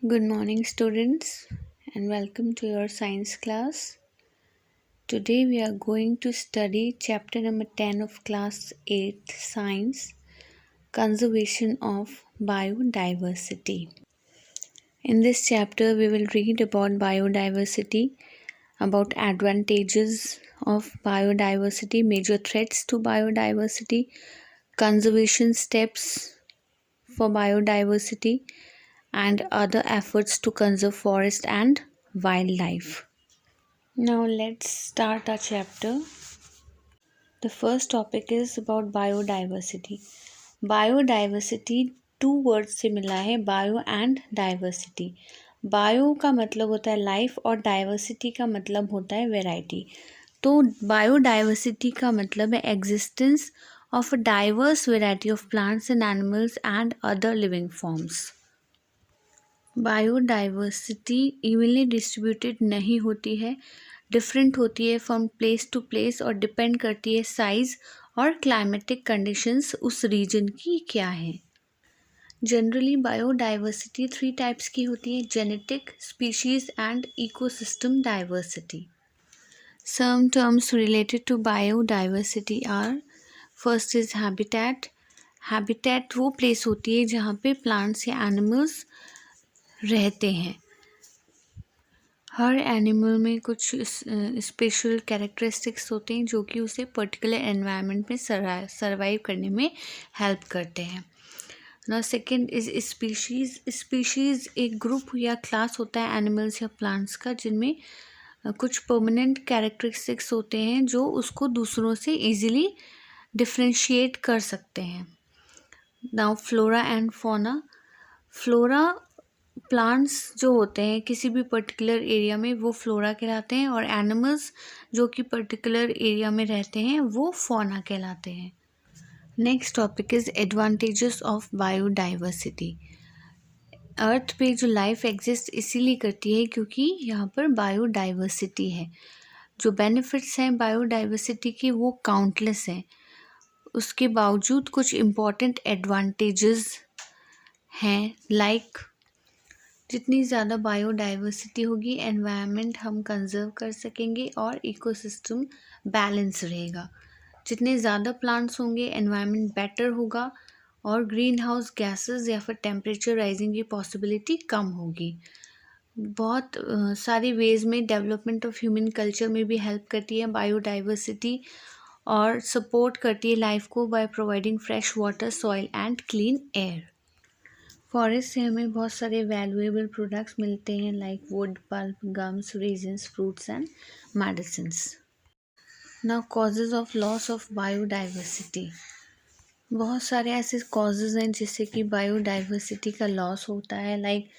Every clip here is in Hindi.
Good morning, students, and welcome to your science class. Today, we are going to study chapter number 10 of class 8 science, conservation of biodiversity. In this chapter, we will read about biodiversity, about advantages of biodiversity, major threats to biodiversity, conservation steps for biodiversity, and other efforts to conserve forest and wildlife. Now let's start our chapter. The first topic is about biodiversity. Biodiversity two words से मिला है, bio and diversity. Bio का मतलब होता है लाइफ और डाइवर्सिटी का मतलब होता है वेराइटी. तो बायोडाइवर्सिटी का मतलब है existence of a diverse variety of plants and animals and other living forms. Biodiversity evenly distributed नहीं होती है, डिफरेंट होती है फ्रॉम प्लेस टू प्लेस और डिपेंड करती है साइज और क्लाइमेटिक कंडीशंस उस रीजन की क्या है. जनरली बायोडाइवर्सिटी 3 टाइप्स की होती है, genetic, species and ecosystem diversity. Some terms related to biodiversity are, first is habitat. Habitat वो प्लेस होती है जहाँ पे प्लांट्स या एनिमल्स रहते हैं. हर एनिमल में कुछ स्पेशल कैरेक्टरिस्टिक्स होते हैं जो कि उसे पर्टिकुलर एनवायरनमेंट में सर्वाइव करने में हेल्प करते हैं. ना सेकंड इज स्पीशीज़. स्पीशीज़ एक ग्रुप या क्लास होता है एनिमल्स या प्लांट्स का जिनमें कुछ परमानेंट कैरेक्टरिस्टिक्स होते हैं जो उसको दूसरों से इजीली डिफ्रेंशिएट कर सकते हैं. Now flora and fauna. Flora plants जो होते हैं किसी भी पर्टिकुलर एरिया में वो फ्लोरा कहलाते हैं और एनिमल्स जो कि पर्टिकुलर एरिया में रहते हैं वो फौना कहलाते हैं. Next topic is advantages of biodiversity. Earth पे जो लाइफ एग्जिस्ट इसीलिए करती है क्योंकि यहाँ पर बायोडाइवर्सिटी है. जो बेनिफिट्स हैं बायोडाइवर्सिटी के वो काउंटलेस हैं. उसके बावजूद कुछ इम्पॉर्टेंट एडवांटेजेस हैं, लाइक जितनी ज़्यादा बायोडाइवर्सिटी होगी एनवायरनमेंट हम कंजर्व कर सकेंगे और इकोसिस्टम बैलेंस रहेगा. जितने ज़्यादा प्लांट्स होंगे एनवायरनमेंट बेटर होगा और ग्रीन हाउस गैसेस या फिर टेम्परेचर राइजिंग की पॉसिबिलिटी कम होगी. बहुत सारी वेज में डेवलपमेंट ऑफ ह्यूमन कल्चर में भी हेल्प करती है बायोडाइवर्सिटी और सपोर्ट करती है लाइफ को by providing fresh water, soil and clean air. Forest से हमें बहुत सारे वैल्यूएबल प्रोडक्ट्स मिलते हैं like would, pulp, gums, resins, fruits and medicines. Now causes of loss of biodiversity. बहुत सारे ऐसे कॉजेज हैं जिससे कि बायोडाइवर्सिटी का लॉस होता है, like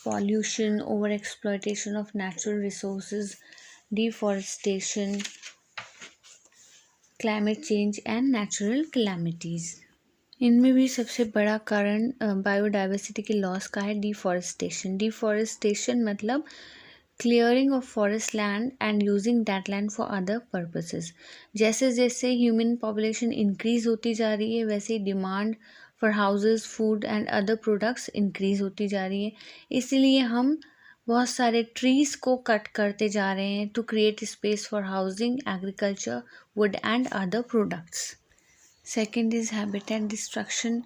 pollution, over exploitation of natural resources, deforestation, climate change and natural calamities. इनमें भी सबसे बड़ा कारण बायोडाइवर्सिटी के लॉस का है डिफॉरेस्टेशन. डिफॉरेस्टेशन मतलब clearing of forest land and using that land for other purposes. जैसे जैसे ह्यूमन पॉपुलेशन इंक्रीज़ होती जा रही है वैसे ही demand for houses, food and other products increase होती जा रही है. इसीलिए हम बहुत सारे ट्रीज़ को कट करते जा रहे हैं to create space for housing, agriculture, wood and other products. Second is habitat destruction.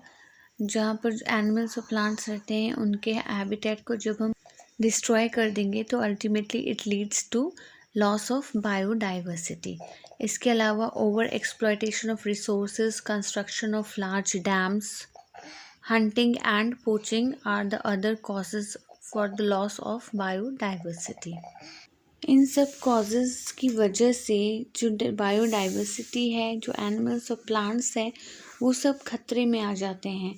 जहाँ पर एनिमल्स और प्लांट्स रहते हैं उनके हैबिटेट को जब हम डिस्ट्रॉय कर देंगे तो ultimately it leads to loss of biodiversity. इसके अलावा over exploitation of resources, construction of large dams, hunting and poaching are the other causes for the loss of biodiversity. इन सब कॉजेज़ की वजह से जो बायोडाइवर्सिटी है, जो एनिमल्स और प्लांट्स हैं वो सब खतरे में आ जाते हैं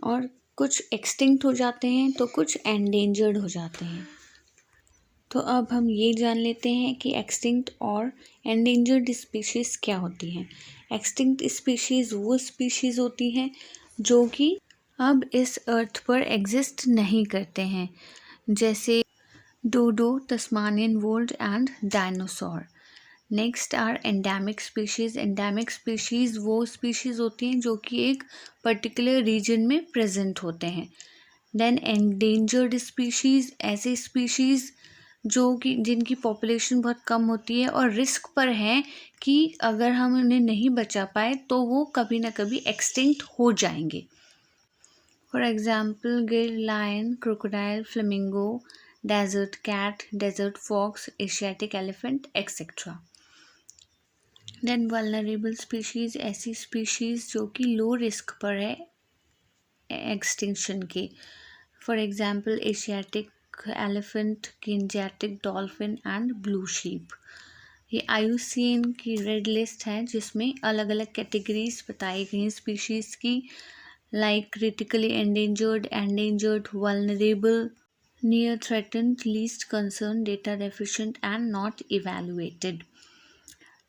और कुछ एक्सटिंक्ट हो जाते हैं तो कुछ एंडेंजर्ड हो जाते हैं. तो अब हम ये जान लेते हैं कि एक्सटिंक्ट और एंडेंजर्ड स्पीशीज़ क्या होती हैं. एक्सटिंक्ट स्पीशीज़ वो स्पीशीज़ होती हैं जो कि अब इस अर्थ पर एग्जिस्ट नहीं करते हैं, जैसे dodo, Tasmanian wolf and dinosaur. Next are endemic species. Endemic species वो स्पीशीज़ होती हैं जो कि एक पर्टिकुलर रीजन में प्रेजेंट होते हैं. देन एंडेंजर्ड स्पीशीज़, ऐसे स्पीशीज़ जो कि जिनकी पॉपुलेशन बहुत कम होती है और रिस्क पर हैं कि अगर हम उन्हें नहीं बचा पाए तो वो कभी ना कभी एक्सटिंक्ट हो जाएंगे। For example Gir, lion, crocodile, flamingo, desert cat, desert fox, Asiatic elephant etcetera. Then vulnerable species, ऐसी स्पीशीज़ जो कि लो रिस्क पर है एक्सटिंक्शन के। For example Asiatic elephant, Gangetic dolphin and blue sheep. ये IUCN की रेड लिस्ट है जिसमें अलग अलग कैटेगरीज बताई गई हैं स्पीशीज़ की, like critically endangered, endangered, vulnerable, near threatened, least concern, data deficient and not evaluated.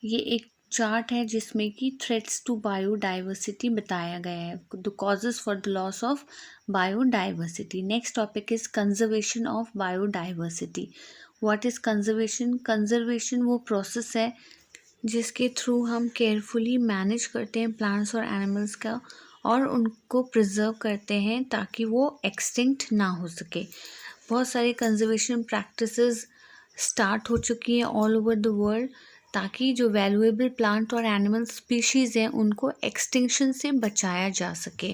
ये एक चार्ट है जिसमें कि थ्रेट्स टू बायोडाइवर्सिटी बताया गया है, the causes for the loss of biodiversity. Next topic is conservation of biodiversity. What is conservation? Conservation वो प्रोसेस है जिसके थ्रू हम केयरफुली मैनेज करते हैं प्लांट्स और एनिमल्स का और उनको प्रिजर्व करते हैं ताकि वो एक्सटिंक्ट ना हो सके। बहुत सारी कंजर्वेशन प्रैक्टिसेस स्टार्ट हो चुकी हैं ऑल ओवर द वर्ल्ड ताकि जो वैल्यूएबल प्लांट और एनिमल स्पीशीज़ हैं उनको एक्सटिंक्शन से बचाया जा सके।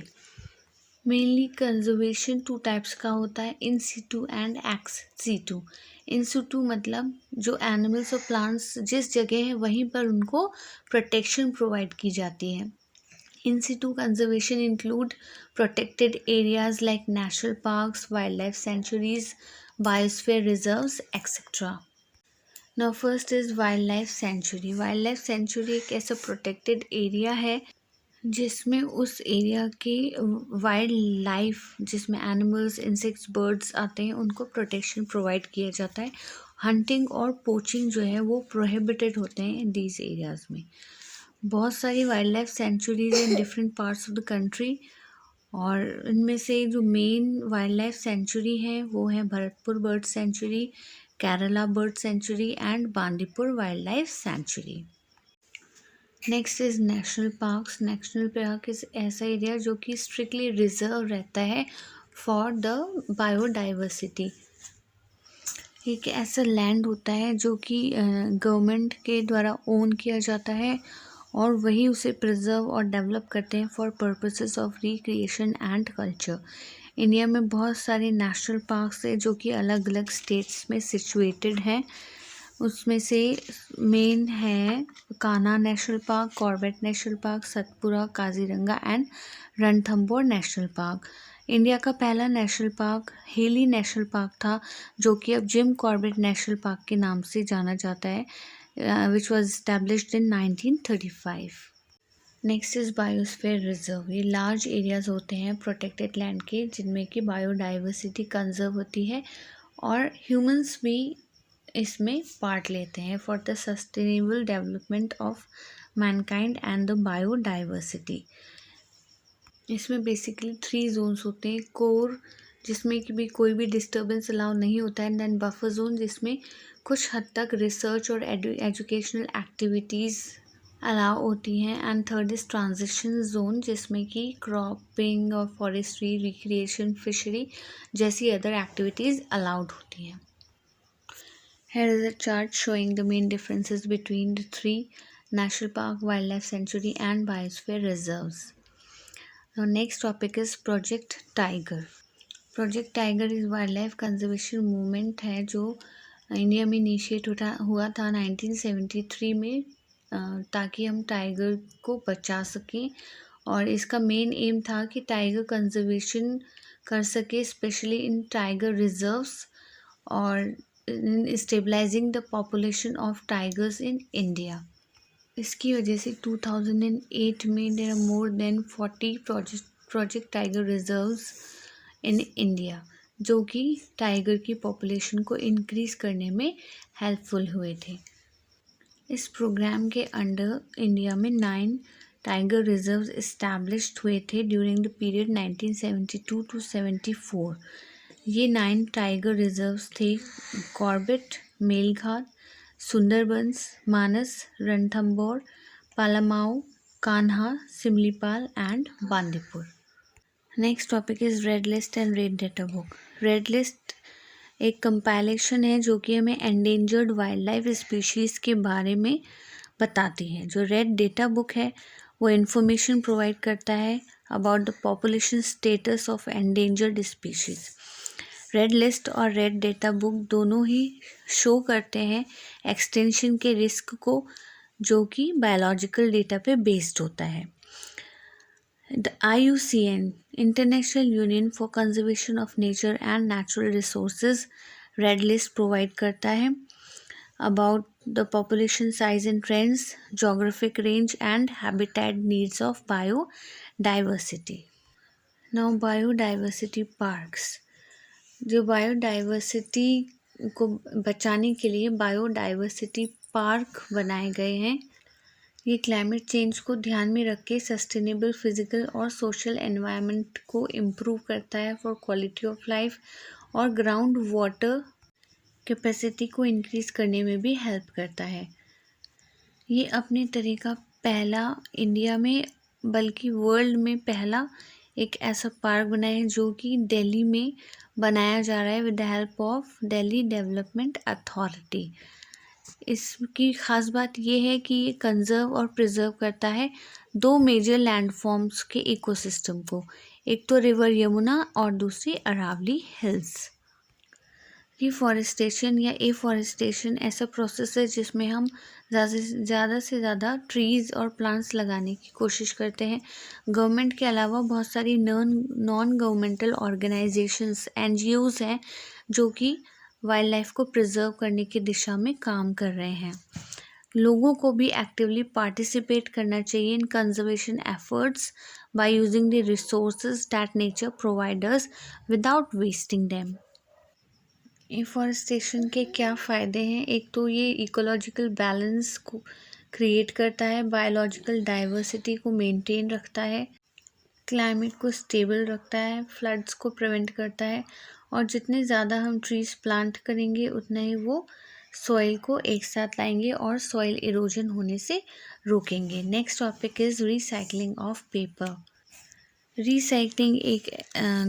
मेनली कंजर्वेशन टू टाइप्स का होता है, in Situ and ex situ. इन सिटू मतलब जो एनिमल्स और प्लांट्स जिस जगह है वहीं पर उनको प्रोटेक्शन प्रोवाइड की जाती है। In situ conservation include protected areas like national parks, wild life sanctuaries, biosphere reserves etcetera. Now first is wild life sanctuary. Wild life sanctuary एक ऐसा प्रोटेक्टेड एरिया है जिसमें उस एरिया के वाइल्ड लाइफ, जिसमें एनिमल्स, इंसेक्ट्स, बर्ड्स आते हैं, उनको प्रोटेक्शन प्रोवाइड किया जाता है। हंटिंग और पोचिंग जो है वो प्रोहिबिटेड होते हैं इन दीज एरियाज में। बहुत सारी wild life centuries in different parts of the country और इनमें से जो मेन वाइल्ड लाइफ सेंचुरी है वो है Bharatpur bird sanctuary, Kerala bird sanctuary and Bandipur wild life century. Next is national parks. National park is ऐसा एरिया जो कि स्ट्रिक्टली रिजर्व रहता है फॉर द बायोडाइवर्सिटी। एक ऐसा लैंड होता है जो कि गवर्नमेंट के द्वारा ओन किया जाता है और वही उसे प्रिजर्व और डेवलप करते हैं for purposes of recreation and culture. India में बहुत सारे नेशनल पार्क्स हैं जो कि अलग अलग स्टेट्स में सिचुएटेड हैं। उसमें से मेन है Kanha national park, Corbett national park, Satpura, Kaziranga and Ranthambore national park. India का पहला national park heli national park था जो कि अब जिम कॉर्बेट नेशनल पार्क के नाम से जाना जाता है, which was established in 1935। Next is biosphere reserve. ये लार्ज एरियाज होते हैं प्रोटेक्टेड लैंड के जिनमें कि बायोडाइवर्सिटी कंजर्व होती है और ह्यूमंस भी इसमें पार्ट लेते हैं for the sustainable development of Mankind and the biodiversity. इसमें बेसिकली 3 जोन्स होते हैं, कोर जिसमें कि भी कोई भी डिस्टर्बेंस अलाउ नहीं होता है, देन बफर जोन जिसमें कुछ हद तक रिसर्च और एजुकेशनल एक्टिविटीज़ अलाउ होती हैं, and third is transition zone जिसमें कि क्रॉपिंग और फॉरेस्ट्री, रिक्रिएशन, फिशरी जैसी अदर एक्टिविटीज़ अलाउड होती हैं। Here is a chart showing the main differences between the 3 national park, wildlife sanctuary and biosphere reserves. Now next topic is Project Tiger. Project Tiger is wildlife conservation movement है जो इंडिया में इनिशिएट हुआ था 1973 में ताकि हम टाइगर को बचा सकें और इसका मेन एम था कि टाइगर कंजर्वेशन कर सके, स्पेशली इन टाइगर रिजर्व्स और stabilising the population of tigers in India. इसकी वजह से 2008 में there are more than 40 project tiger reserves in India जो कि टाइगर की पॉपुलेशन को इंक्रीज़ करने में हेल्पफुल हुए थे। इस प्रोग्राम के अंडर इंडिया में 9 टाइगर रिजर्व्स इस्टेब्लिश्ड हुए थे ड्यूरिंग द पीरियड 1972 टू 74। ये 9 टाइगर रिजर्व्स थे Corbett, Melghat, Sundarbans, Manas, Ranthambore, Palamau, Kanha, Similipal and Bandipur. Next topic is red list and red data book. Red list एक कंपाइलेशन है जो कि हमें एंडेंजर्ड वाइल्ड लाइफ स्पीशीज़ के बारे में बताती है। जो रेड डेटा बुक है वो इंफॉर्मेशन प्रोवाइड करता है about the population status of endangered species. Red list और रेड डेटा बुक दोनों ही शो करते हैं एक्सटेंशन के रिस्क को, जो कि बायोलॉजिकल डेटा पे बेस्ड होता है। The IUCN international union for conservation of nature and natural resources red list provide करता है about the population size and trends, geographic range and habitat needs of biodiversity. Now biodiversity parks. जो बायोडाइवर्सिटी को बचाने के लिए बायोडाइवर्सिटी पार्क बनाए गए हैं। ये क्लाइमेट चेंज को ध्यान में रख के सस्टेनेबल फिजिकल और सोशल एनवायरनमेंट को इम्प्रूव करता है फॉर क्वालिटी ऑफ लाइफ, और ग्राउंड वाटर कैपेसिटी को इंक्रीज करने में भी हेल्प करता है। ये अपने तरह का पहला इंडिया में बल्कि वर्ल्ड में पहला एक ऐसा पार्क बना है जो कि दिल्ली में बनाया जा रहा है with the help of Delhi development authority. इसकी ख़ास बात यह है कि ये कंजर्व और प्रिजर्व करता है दो मेजर लैंडफॉर्म्स के इकोसिस्टम को, एक तो रिवर यमुना और दूसरी अरावली हिल्स। रिफॉरेस्टेशन या एफॉरेस्टेशन ऐसा प्रोसेस है जिसमें हम ज़्यादा से ज़्यादा ट्रीज़ और प्लांट्स लगाने की कोशिश करते हैं। गवर्नमेंट के अलावा बहुत सारी नॉन गवर्नमेंटल ऑर्गेनाइजेशंस NGOs हैं जो कि वाइल्ड लाइफ को प्रिजर्व करने की दिशा में काम कर रहे हैं। लोगों को भी एक्टिवली पार्टिसिपेट करना चाहिए इन conservation efforts by using the resources that nature providers without wasting them. Afforestation के क्या फ़ायदे हैं? एक तो ये इकोलॉजिकल बैलेंस को क्रिएट करता है, बायोलॉजिकल डाइवर्सिटी को मेंटेन रखता है, क्लाइमेट को स्टेबल रखता है, फ्लड्स को प्रिवेंट करता है, और जितने ज़्यादा हम ट्रीज़ प्लांट करेंगे उतना ही वो सॉइल को एक साथ लाएंगे और सॉइल इरोजन होने से रोकेंगे। Next topic is recycling of paper. Recycling एक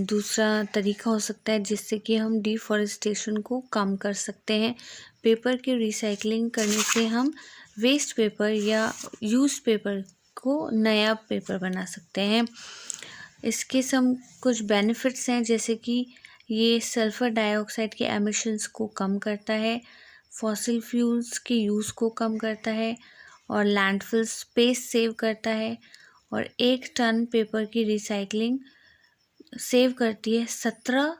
दूसरा तरीका हो सकता है जिससे कि हम डिफॉरेस्टेशन को कम कर सकते हैं। पेपर की रिसाइकलिंग करने से हम वेस्ट पेपर या यूज पेपर को नया पेपर बना सकते हैं। इसके कुछ बेनिफिट्स हैं, जैसे कि ये सल्फ़र डाइऑक्साइड के एमिशंस को कम करता है, फॉसिल फ्यूल्स के यूज़ को कम करता है, और लैंडफिल स्पेस सेव करता है, और 1 टन पेपर की रिसाइकलिंग सेव करती है 17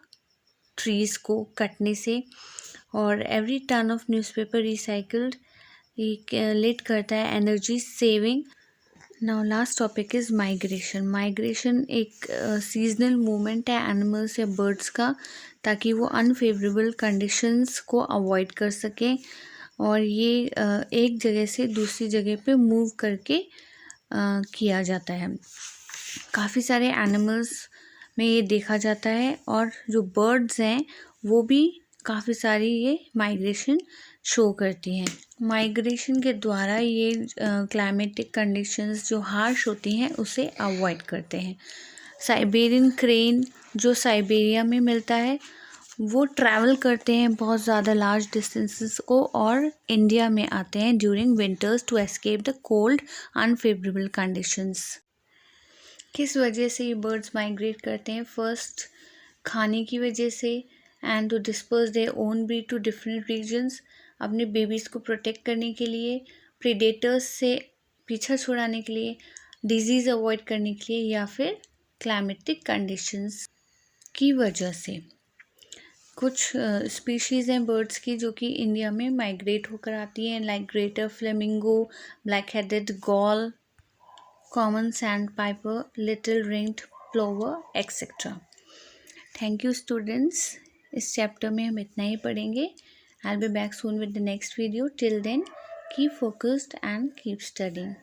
ट्रीज़ को कटने से, और every ton of newspaper recycled lead करता है energy saving. Now last topic is migration. Migration एक सीजनल मूवमेंट है एनिमल्स या बर्ड्स का, ताकि वो अनफेवरेबल कंडीशंस को अवॉइड कर सकें, और ये एक जगह से दूसरी जगह पे मूव करके किया जाता है। काफ़ी सारे एनिमल्स में ये देखा जाता है, और जो बर्ड्स हैं वो भी काफ़ी सारी ये माइग्रेशन शो करती हैं। माइग्रेशन के द्वारा ये क्लाइमेटिक कंडीशंस जो हार्श होती हैं उसे अवॉइड करते हैं। साइबेरियन क्रेन जो साइबेरिया में मिलता है वो ट्रैवल करते हैं बहुत ज़्यादा लार्ज डिस्टेंसेस को, और इंडिया में आते हैं during winters to escape the cold unfavourable conditions. किस वजह से ये बर्ड्स माइग्रेट करते हैं? फर्स्ट, खाने की वजह से, and to disperse their own breed to different regions, अपने बेबीज़ को प्रोटेक्ट करने के लिए, प्रीडेटर्स से पीछा छुड़ाने के लिए, डिजीज़ अवॉइड करने के लिए, या फिर क्लाइमेटिक कंडीशंस की वजह से। कुछ स्पीशीज़ हैं बर्ड्स की जो कि इंडिया में माइग्रेट होकर आती हैं, like greater flamingo, black headed gull, common sandpiper, little ringed plover etcetera. Thank you students. इस चैप्टर में हम इतना ही पढ़ेंगे। I will be back soon with the next video. Till then keep focused and keep studying.